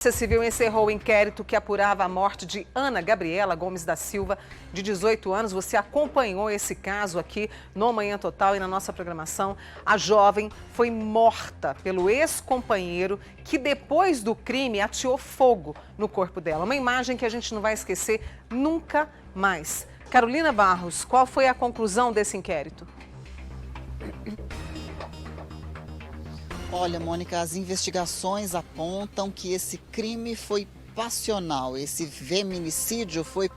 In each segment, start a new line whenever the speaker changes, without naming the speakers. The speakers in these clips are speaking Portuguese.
A Polícia Civil encerrou o inquérito que apurava a morte de Ana Gabriela Gomes da Silva, de 18 anos. Você acompanhou esse caso aqui no Manhã Total e na nossa programação. A jovem foi morta pelo ex-companheiro que, depois do crime, ateou fogo no corpo dela. Uma imagem que a gente não vai esquecer nunca mais. Carolina Barros, qual foi a conclusão desse inquérito?
Olha, Mônica, as investigações apontam que esse crime foi passional, esse feminicídio foi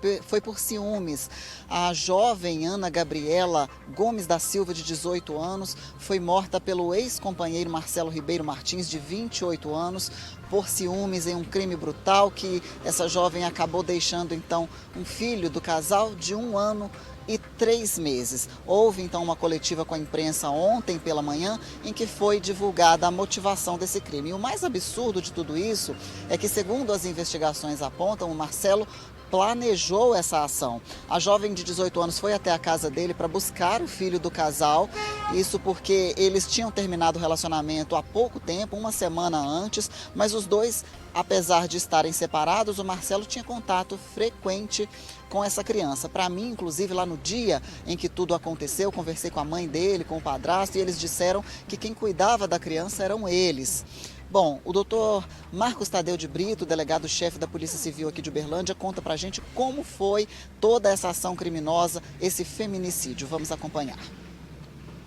por ciúmes. A jovem Ana Gabriela Gomes da Silva, de 18 anos, foi morta pelo ex-companheiro Marcelo Ribeiro Martins, de 28 anos, por ciúmes em um crime brutal que essa jovem acabou deixando, então, um filho do casal de 1 ano e 3 meses. Houve então uma coletiva com a imprensa ontem pela manhã em que foi divulgada a motivação desse crime. E o mais absurdo de tudo isso é que, segundo as investigações apontam, o Marcelo planejou essa ação. A jovem de 18 anos foi até a casa dele para buscar o filho do casal, isso porque eles tinham terminado o relacionamento há pouco tempo, 1 semana antes, mas os dois, apesar de estarem separados, o Marcelo tinha contato frequente com essa criança. Para mim, inclusive, lá no dia em que tudo aconteceu, eu conversei com a mãe dele, com o padrasto, e eles disseram que quem cuidava da criança eram eles. Bom, o doutor Marcos Tadeu de Brito, delegado-chefe da Polícia Civil aqui de Uberlândia, conta pra gente como foi toda essa ação criminosa, esse feminicídio. Vamos acompanhar.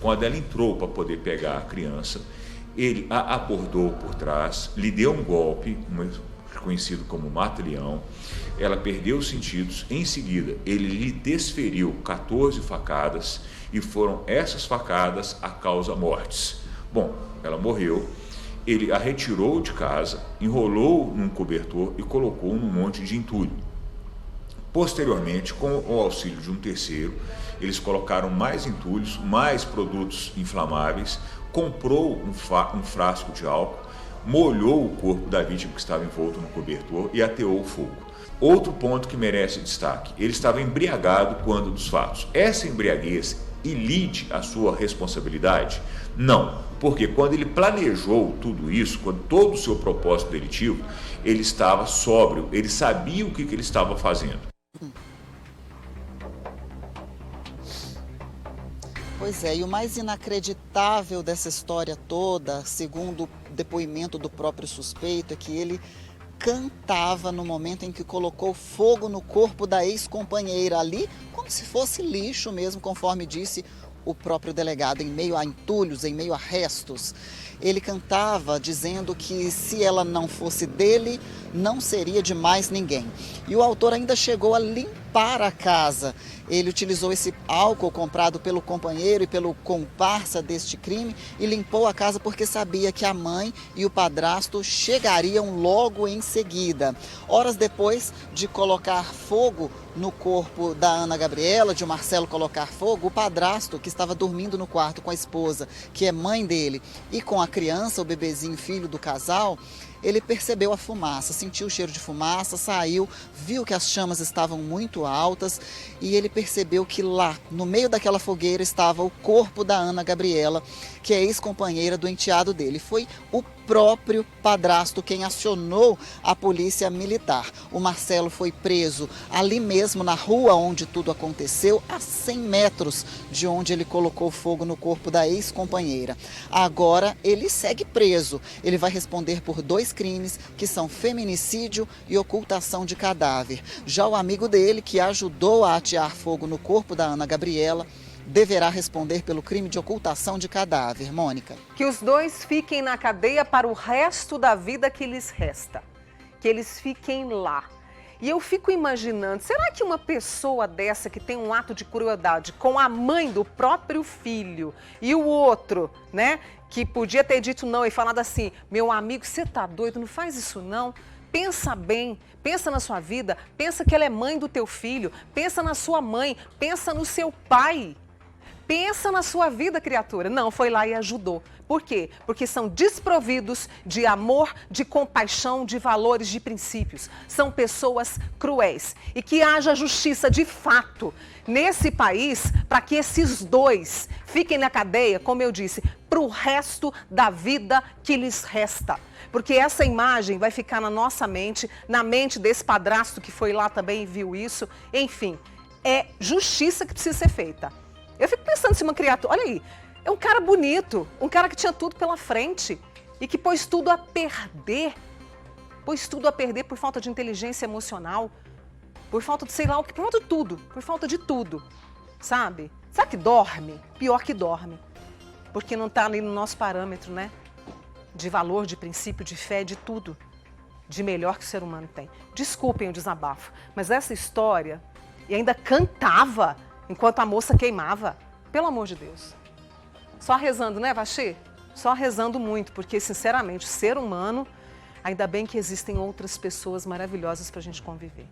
Quando ela entrou para poder pegar a criança, ele a abordou por trás, lhe deu um golpe, conhecido como mata-leão. Ela perdeu os sentidos. Em seguida, ele lhe desferiu 14 facadas e foram essas facadas a causa mortes. Bom, ela morreu. Ele a retirou de casa, enrolou num cobertor e colocou num monte de entulho. Posteriormente, com o auxílio de um terceiro, eles colocaram mais entulhos, mais produtos inflamáveis, comprou um frasco de álcool, molhou o corpo da vítima que estava envolto no cobertor e ateou o fogo. Outro ponto que merece destaque: ele estava embriagado quando dos fatos. Essa embriaguez ilide a sua responsabilidade? Não, porque quando ele planejou tudo isso, quando todo o seu propósito delitivo, ele estava sóbrio, ele sabia o que ele estava fazendo.
Pois é, e o mais inacreditável dessa história toda, segundo o depoimento do próprio suspeito, é que ele cantava no momento em que colocou fogo no corpo da ex-companheira ali, como se fosse lixo mesmo, conforme disse o próprio delegado, em meio a entulhos, em meio a restos. Ele cantava dizendo que se ela não fosse dele, não seria de mais ninguém. E o autor ainda chegou a limpar a casa. Ele utilizou esse álcool comprado pelo companheiro e pelo comparsa deste crime e limpou a casa porque sabia que a mãe e o padrasto chegariam logo em seguida. Horas depois de colocar fogo no corpo da Ana Gabriela, de o Marcelo colocar fogo, o padrasto, que estava dormindo no quarto com a esposa, que é mãe dele, e com a criança, o bebezinho, filho do casal, ele percebeu a fumaça, sentiu o cheiro de fumaça, saiu, viu que as chamas estavam muito altas e ele percebeu que lá, no meio daquela fogueira, estava o corpo da Ana Gabriela, que é ex-companheira do enteado dele. Foi o próprio padrasto quem acionou a polícia militar. O Marcelo foi preso ali mesmo na rua onde tudo aconteceu, a 100 metros de onde ele colocou fogo no corpo da ex-companheira. Agora ele segue preso. Ele vai responder por 2 crimes, que são feminicídio e ocultação de cadáver. Já o amigo dele, que ajudou a atear fogo no corpo da Ana Gabriela, deverá responder pelo crime de ocultação de cadáver. Mônica.
Que os dois fiquem na cadeia para o resto da vida que lhes resta. Que eles fiquem lá. E eu fico imaginando, será que uma pessoa dessa que tem um ato de crueldade com a mãe do próprio filho e o outro, né, que podia ter dito não e falado assim, meu amigo, você tá doido, não faz isso não? Pensa bem, pensa na sua vida, pensa que ela é mãe do teu filho, pensa na sua mãe, pensa no seu pai. Pensa na sua vida, criatura. Não, foi lá e ajudou. Por quê? Porque são desprovidos de amor, de compaixão, de valores, de princípios. São pessoas cruéis. E que haja justiça de fato nesse país para que esses dois fiquem na cadeia, como eu disse, para o resto da vida que lhes resta. Porque essa imagem vai ficar na nossa mente, na mente desse padrasto que foi lá também e viu isso. Enfim, é justiça que precisa ser feita. Eu fico pensando se uma criatura... Olha aí, é um cara bonito, um cara que tinha tudo pela frente e que pôs tudo a perder. Pôs tudo a perder por falta de inteligência emocional, por falta de sei lá o que, por falta de tudo, por falta de tudo, sabe? Sabe que dorme? Pior que dorme, porque não está ali no nosso parâmetro, né? De valor, de princípio, de fé, de tudo, de melhor que o ser humano tem. Desculpem o desabafo, mas essa história, e ainda cantava enquanto a moça queimava, pelo amor de Deus. Só rezando, né, Vaxê? Só rezando muito, porque, sinceramente, o ser humano, ainda bem que existem outras pessoas maravilhosas para a gente conviver.